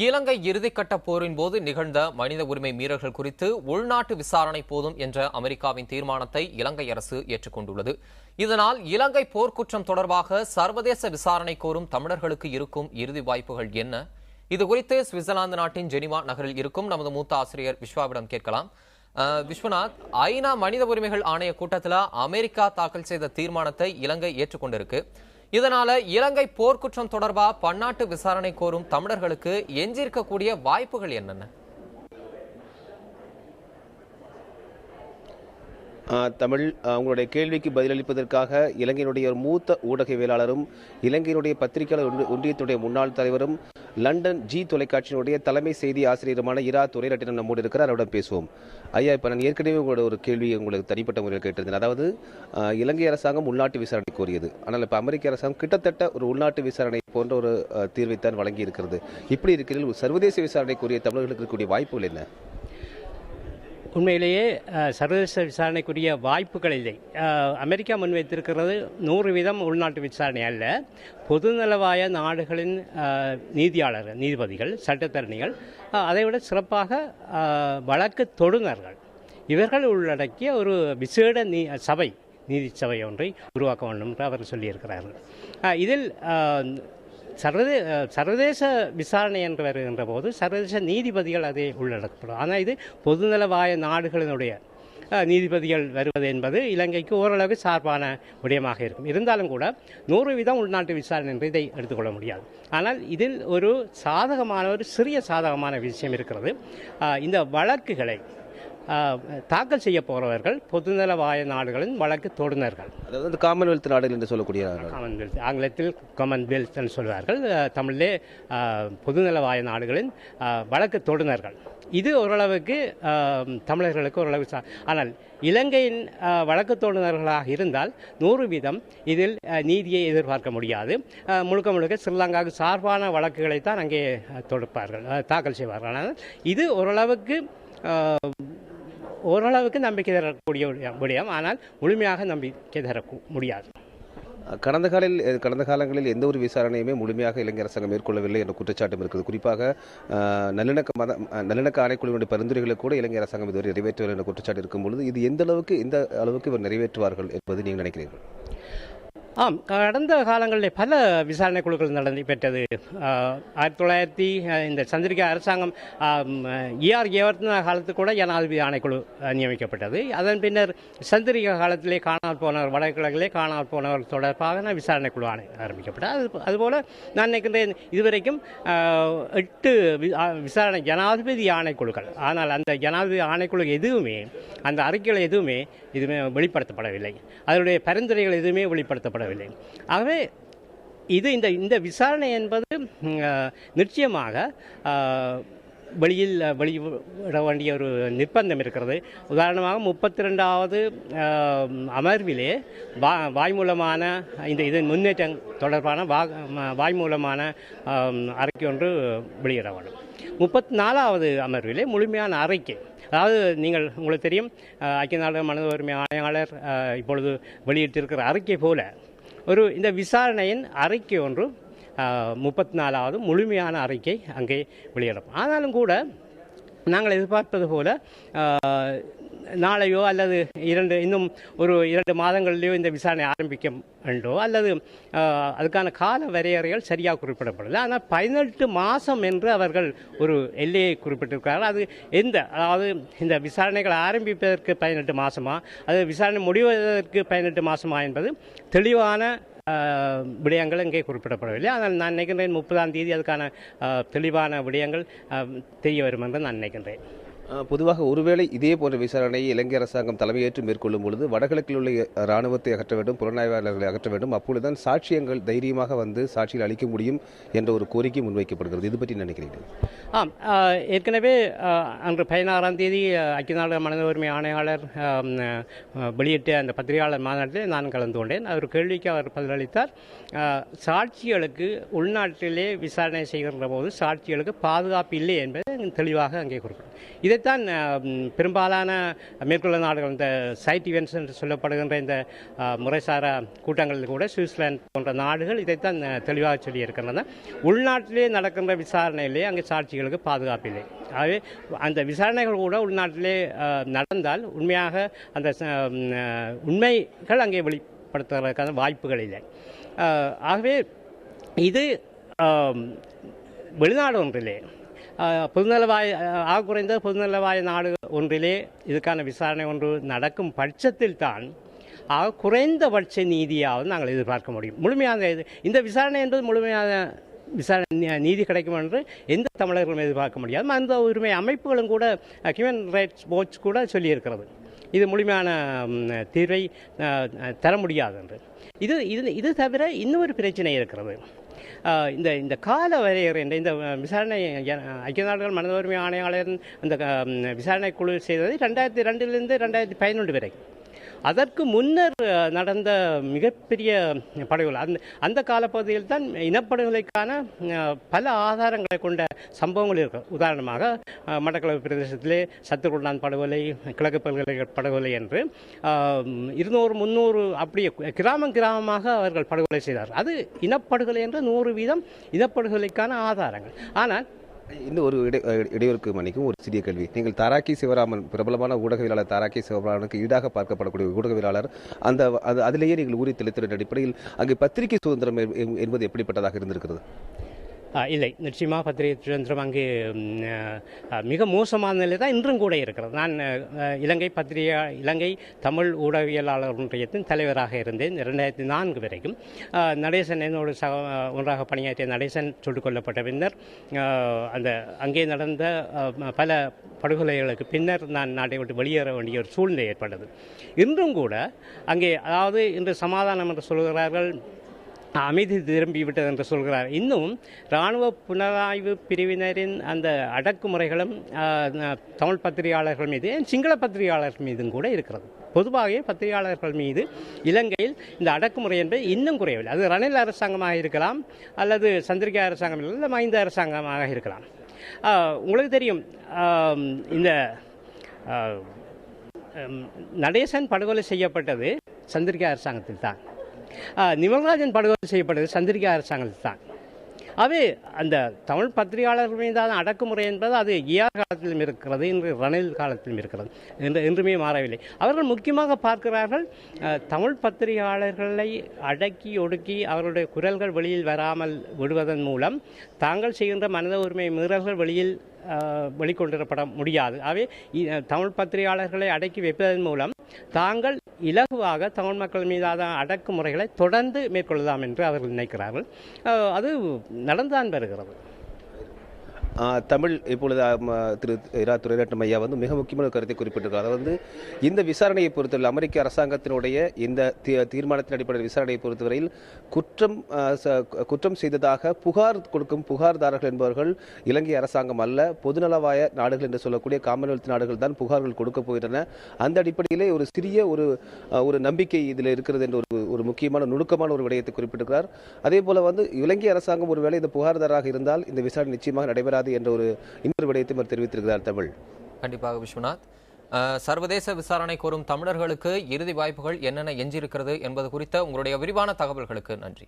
இலங்கை இறுதிக்கட்ட போரின் போது நிகழ்ந்த மனித உரிமை மீறல்கள் குறித்து உள்நாட்டு விசாரணை போதும் என்ற அமெரிக்காவின் தீர்மானத்தை இலங்கை அரசு ஏற்றுக்கொண்டுள்ளது. இதனால் இலங்கை போர்க்குற்றம் தொடர்பாக சர்வதேச விசாரணை கோரும் தமிழர்களுக்கு இருக்கும் இறுதி வாய்ப்புகள் என்ன? இதுகுறித்து சுவிட்சர்லாந்து நாட்டின் ஜெனீவா நகரில் இருக்கும் நமது மூத்த ஆசிரியர் விஸ்வாவிடம் கேட்கலாம். விஸ்வநாத், ஐநா மனித உரிமைகள் ஆணைய கூட்டத்தில் அமெரிக்கா தாக்கல் செய்த தீர்மானத்தை இலங்கை ஏற்றுக்கொண்டிருக்கு. இதனால இலங்கை போர்க்குற்றம் தொடர்பா பன்னாட்டு விசாரணை கோரும் தமிழர்களுக்கு எஞ்சிருக்கக்கூடிய வாய்ப்புகள் என்னென்ன? தமிழ் உங்களுடைய கேள்விக்கு பதிலளிப்பதற்காக இலங்கையினுடைய ஒரு மூத்த ஊடகவியலாளரும் இலங்கையினுடைய பத்திரிகையாளர் ஒன்றியத்துடைய முன்னாள் தலைவரும் லண்டன் ஜி தொலைக்காட்சியினுடைய தலைமை செய்தி ஆசிரியருமான இரா துரைரட்டினம் நம்மோடு இருக்கிறார். அவரிடம் பேசுவோம். ஐயா, இப்போ நான் ஏற்கனவே உங்களோட ஒரு கேள்வி உங்களுக்கு தனிப்பட்ட முறையில் கேட்டிருந்தேன். அதாவது இலங்கை அரசாங்கம் உள்நாட்டு விசாரணை கோரியது. ஆனால் இப்போ அமெரிக்க அரசாங்கம் கிட்டத்தட்ட ஒரு உள்நாட்டு விசாரணை போன்ற ஒரு தீர்வைத்தான் வழங்கி இருக்கிறது. இப்படி இருக்கிறது சர்வதேச விசாரணை கோரிய தமிழர்களுக்கு இருக்கக்கூடிய வாய்ப்புகள் என்ன? உண்மையிலேயே சர்வதேச விசாரணைக்குரிய வாய்ப்புகள் இல்லை. அமெரிக்கா முன்வைத்திருக்கிறது 100% உள்நாட்டு விசாரணை அல்ல, பொதுநலவாய நாடுகளின் நீதிபதிகள், சட்டத்தரணிகள், அதைவிட சிறப்பாக வழக்கு தொடுநர்கள், இவர்கள் உள்ளடக்கிய ஒரு விசேட நீதி சபை ஒன்றை உருவாக்க வேண்டும் என்று அவர் சொல்லியிருக்கிறார்கள். இதில் சர்வதேச விசாரணை என்று வருகின்ற போது சர்வதேச நீதிபதிகள் அதை உள்ளடக்கப்படும். ஆனால் இது பொதுநலவாய நாடுகளினுடைய நீதிபதிகள் வருவது என்பது இலங்கைக்கு ஓரளவு சார்பான விடயமாக இருக்கும். இருந்தாலும் கூட 100% உள்நாட்டு விசாரணை என்று இதை எடுத்துக்கொள்ள முடியாது. ஆனால் இதில் ஒரு சிறிய சாதகமான விஷயம் இருக்கிறது. இந்த வழக்குகளை தாக்கல் செய்ய போறவர்கள் பொதுநலவாய நாடுகளின் வழக்கு தொடுநர்கள், அதாவது காமன்வெல்த் நாடுகள் என்று சொல்லக்கூடிய ஆங்கிலத்தில் காமன்வெல்த் என்று சொல்வார்கள், தமிழிலே பொதுநலவாய நாடுகளின் வழக்கு தொடுநர்கள். இது ஓரளவுக்கு தமிழர்களுக்கு ஓரளவு ஆனால் இலங்கையின் வழக்கு தொடுநர்களாக இருந்தால் 100% இதில் நீதியை எதிர்பார்க்க முடியாது. முழுக்க ஸ்ரீலங்காவுக்கு சார்பான வழக்குகளைத்தான் அங்கே தொடுப்பார்கள், தாக்கல் செய்வார்கள். ஆனால் இது ஓரளவுக்கு நம்பிக்கை தரக்கூடிய விடயம், ஆனால் முழுமையாக நம்பிக்கை தர முடியாது. கடந்த காலங்களில் எந்த ஒரு விசாரணையுமே முழுமையாக இலங்கை அரசாங்கம் மேற்கொள்ளவில்லை என்ற குற்றச்சாட்டும் இருக்குது. குறிப்பாக நல்லிணக்க ஆணைக்குழுவினுடைய பரிந்துரைகளை கூட இலங்கை அரசாங்கம் இதுவரை நிறைவேற்றவில்லை என்ற குற்றச்சாட்டு இருக்கும் பொழுது இது எந்த அளவுக்கு இவர் நிறைவேற்றுவார்கள் என்பது நீங்கள் நினைக்கிறீர்கள்? கடந்த காலங்களில் பல விசாரணை குழுக்கள் நடைபெற்றது. 1900 இந்த சந்திரிகா அரசாங்கம் காலத்து கூட ஜனாதிபதி ஆணைக்குழு நியமிக்கப்பட்டது. அதன் பின்னர் சந்திரிகா காலத்திலே காணாமல் போனவர், வடகிழக்கிலே காணாமல் போனவர் தொடர்பாக விசாரணை குழு ஆரம்பிக்கப்பட்டது. அதுபோல் நான் நினைக்கின்றேன் இதுவரைக்கும் 8 விசாரணை ஜனாதிபதி ஆணைக்குழுக்கள். ஆனால் அந்த ஜனாதிபதி ஆணைக்குழு எதுவுமே, அந்த அறிக்கைகள் எதுவுமே வெளிப்படுத்தப்படவில்லை. அதனுடைய பரிந்துரைகள் எதுவுமே வெளிப்படுத்தப்படவில்லை. ஆகவே இந்த விசாரணை என்பது நிச்சயமாக வெளியிட வேண்டிய ஒரு நிர்பந்தம் இருக்கிறது. உதாரணமாக 32வது அமர்விலே வாய்மூலமான இதன் முன்னேற்றம் தொடர்பான வாய்மூலமான அறிக்கை ஒன்று வெளியிட வேண்டும். 34வது அமர்விலே முழுமையான அறிக்கை, அதாவது உங்களுக்கு தெரியும், ஐக்கிய நாடுகள் மனித உரிமை ஆணையாளர் இப்பொழுது வெளியிட்டிருக்கிற அறிக்கை போல இந்த விசாரணையின் அறிக்கை ஒன்று 34வது முழுமையான அறிக்கை அங்கே வெளியிடும். ஆனாலும் கூட நாங்கள் எதிர்பார்ப்பது போல நாளையோ அல்லது இன்னும் ஒரு 2 மாதங்களிலேயோ இந்த விசாரணை ஆரம்பிக்க வேண்டோ அல்லது அதுக்கான கால வரையறைகள் சரியாக குறிப்பிடப்படலை. ஆனால் 18 மாதம் என்று அவர்கள் ஒரு எல்லையை குறிப்பிட்டிருக்கிறார்கள். அது அதாவது இந்த விசாரணைகள் ஆரம்பிப்பதற்கு 18 மாதமா, அது விசாரணை முடிவதற்கு 18 மாதமா என்பது தெளிவான விடயங்கள் இங்கே குறிப்பிடப்படவில்லை. ஆனால் நான் நினைக்கின்றேன் 30ஆம் தேதி அதுக்கான தெளிவான விடயங்கள் தெரிய வரும் என்று நான் நினைக்கின்றேன். பொதுவாக ஒருவேளை இதே போன்ற விசாரணையை இலங்கை அரசாங்கம் தலைமையேற்று மேற்கொள்ளும் பொழுது வடகிழக்கில் உள்ள இராணுவத்தை அகற்ற வேண்டும், புலனாய்வாளர்களை அகற்ற வேண்டும், அப்பொழுதுதான் சாட்சியங்கள் தைரியமாக வந்து சாட்சியில் அளிக்க முடியும் என்ற ஒரு கோரிக்கை முன்வைக்கப்படுகிறது. இது பற்றி நினைக்கிறீர்கள்? ஏற்கனவே அன்று 16ஆம் தேதி ஐக்கிய நாடுகள் மனித உரிமை ஆணையாளர் வெளியிட்ட அந்த பத்திரிகையாளர் மாநாட்டில் நான் கலந்து கொண்டேன். அவர் கேள்விக்கு அவர் பதிலளித்தார். சாட்சிகளுக்கு உள்நாட்டிலே விசாரணை செய்கின்ற போது சாட்சிகளுக்கு பாதுகாப்பு இல்லை என்பதை தெளிவாக அங்கே குறிப்பிடும். இதைத்தான் பெரும்பாலான மேற்குள்ள நாடுகள் இந்த சைட் இவெண்ட்ஸ் என்று சொல்லப்படுகின்ற இந்த முறைசாரா கூட்டங்களில் கூட சுவிட்சர்லாந்து போன்ற நாடுகள் இதைத்தான் தெளிவாக சொல்லியிருக்கின்றன. உள்நாட்டிலே நடக்கின்ற விசாரணையிலே அங்கே சாட்சிகளுக்கு பாதுகாப்பில்லை. ஆகவே அந்த விசாரணைகள் கூட உள்நாட்டிலே நடந்தால் உண்மையாக அந்த உண்மைகள் அங்கே வெளிப்படுத்துவதற்கான வாய்ப்புகள் இல்லை. ஆகவே இது வெளிநாடு ஒன்றிலே பொதுநலவாய குறைந்த பொதுநலவாய நாடு ஒன்றிலே இதுக்கான விசாரணை ஒன்று நடக்கும் பட்சத்தில் தான் குறைந்தபட்ச நீதியாவது நாங்கள் எதிர்பார்க்க முடியும். முழுமையான இந்த விசாரணை என்பது முழுமையான விசாரணை நீதி கிடைக்கும் என்று எந்த தமிழர்களும் எதிர்பார்க்க முடியாது. அந்த உரிமை அமைப்புகளும் கூட ஹியூமன் ரைட்ஸ் வாட்ச் கூட சொல்லியிருக்கிறது இது முழுமையான தீர்வை தர முடியாது என்று. இது தவிர இன்னொரு பிரச்சனை இருக்கிறது. இந்த கால வரையறை இந்த விசாரணை ஐக்கிய நாடுகள் மனித உரிமை ஆணையாளர் அந்த விசாரணை குழு செய்தது 2002 2011 வரை. அதற்கு முன்னர் நடந்த மிகப்பெரிய படுகொலை அந்த காலப்பகுதியில் தான் இனப்படுகொலைக்கான பல ஆதாரங்களை கொண்ட சம்பவங்கள் இருக்கு. உதாரணமாக மட்டக்களப்பு பிரதேசத்திலே சத்துருண்டான் படுகொலை, கிழக்கு பல்கலை படுகொலை என்று 200-300 அப்படியே கிராமமாக அவர்கள் படுகொலை செய்தார். அது இனப்படுகொலை என்று 100% இனப்படுகொலைக்கான ஆதாரங்கள். ஆனால் இன்னும் ஒரு இடையூறுக்கு மன்னிக்கும் ஒரு சிறிய கேள்வி. நீங்கள் தாராக்கி சிவராமன், பிரபலமான ஊடகவியலாளர் தாராக்கி சிவராமனுக்கு ஈடாக பார்க்கப்படக்கூடிய ஊடகவியலாளர், அதிலேயே நீங்கள் ஊறி தெளித்திருந்த அடிப்படையில் அங்கே பத்திரிகை சுதந்திரம் என்பது எப்படிப்பட்டதாக இருந்திருக்கிறது? இல்லை, நிச்சயமாக பத்திரிகை சுதந்திரம் அங்கே மிக மோசமான நிலை தான் இன்றும் கூட இருக்கிறது. நான் இலங்கை தமிழ் ஊடகவியலாளர் ஒன்றியத்தின் தலைவராக இருந்தேன் 2004 வரைக்கும். நடேசன் என்னோடு ஒன்றாக பணியாற்றிய நடேசன் சுட்டுக் கொல்லப்பட்ட பின்னர் அங்கே நடந்த பல படுகொலைகளுக்கு பின்னர் நான் நாட்டை விட்டு வெளியேற வேண்டிய ஒரு சூழ்நிலை ஏற்பட்டது. இன்றும் கூட அங்கே, அதாவது இன்று சமாதானம் என்று சொல்கிறார்கள், அமைதி திரும்பிவிட்டது என்று சொல்கிறார். இன்னும் இராணுவ புலனாய்வு பிரிவினரின் அந்த அடக்குமுறைகளும் தமிழ் பத்திரிகையாளர்கள் மீது, சிங்கள பத்திரிகையாளர்கள் மீதும் கூட இருக்கிறது. பொதுவாகவே பத்திரிகையாளர்கள் மீது இலங்கையில் இந்த அடக்குமுறை என்பது இன்னும் குறையவில்லை. அது ரணில் அரசாங்கமாக இருக்கலாம், அல்லது சந்திரிகா அரசாங்கம் இல்லை, மஹிந்த அரசாங்கமாக இருக்கலாம். உங்களுக்கு தெரியும், இந்த நடேசன் படுகொலை செய்யப்பட்டது சந்திரிகா அரசாங்கத்தில் தான். நிமல்ராஜன் படுகொலை செய்யப்பட்டது சந்திரிகா அரசாங்கத்தில் தான். அவை அந்த தமிழ் பத்திரிகையாளர்கள் மீதான அடக்குமுறை என்பது அது ஈஆர் காலத்திலும் இருக்கிறது, இன்று ரணில் காலத்திலும் இருக்கிறது, என்றுமே மாறவில்லை. அவர்கள் முக்கியமாக பார்க்கிறார்கள், தமிழ் பத்திரிகையாளர்களை அடக்கி ஒடுக்கி அவர்களுடைய குரல்கள் வெளியில் வராமல் விடுவதன் மூலம் தாங்கள் செய்கின்ற மனித உரிமை மீறல்கள் வெளிக்கொண்டிருப்பட முடியாது. அவை தமிழ் பத்திரிகையாளர்களை அடக்கி வைப்பதன் மூலம் தாங்கள் இலகுவாக தமிழ் மக்கள் மீதான அடக்குமுறைகளை தொடர்ந்து மேற்கொள்ளலாம் என்று அவர்கள் நினைக்கிறார்கள். அது நடந்துதான் வருகிறது. தமிழ் இப்பொழுது திரு இரா துரைரட்னம் ஐயா மிக முக்கியமான கருத்தை குறிப்பிட்டிருக்கிறார். அதாவது இந்த விசாரணையை பொறுத்தவரை அமெரிக்க அரசாங்கத்தினுடைய இந்த தீர்மானத்தின் அடிப்படையில் விசாரணையை பொறுத்தவரையில் குற்றம் செய்ததாக புகார் கொடுக்கும் புகார்தாரர்கள் என்பவர்கள் இலங்கை அரசாங்கம் அல்ல, பொதுநலவாய நாடுகள் என்று சொல்லக்கூடிய காமன்வெல்த் நாடுகள் தான் புகார்கள் கொடுக்க போகின்றன. அந்த அடிப்படையிலே ஒரு சிறிய ஒரு நம்பிக்கை இதில் இருக்கிறது என்று ஒரு முக்கியமான நுணுக்கமான ஒரு விடயத்தை குறிப்பிட்டிருக்கிறார். அதே போல இலங்கை அரசாங்கம் ஒருவேளை இந்த புகார்தாராக இருந்தால் இந்த விசாரணை நிச்சயமாக நடைபெறாது என்ற இன்னொரு விடயத்தை தெரிவித்திருக்கிறார் தமிழ். கண்டிப்பாக விஸ்வநாத், சர்வதேச விசாரணை கோரும் தமிழர்களுக்கு இறுதி வாய்ப்புகள் என்னென்ன எஞ்சியிருக்கிறது என்பது குறித்த உங்களுடைய விரிவான தகவல்களுக்கு நன்றி.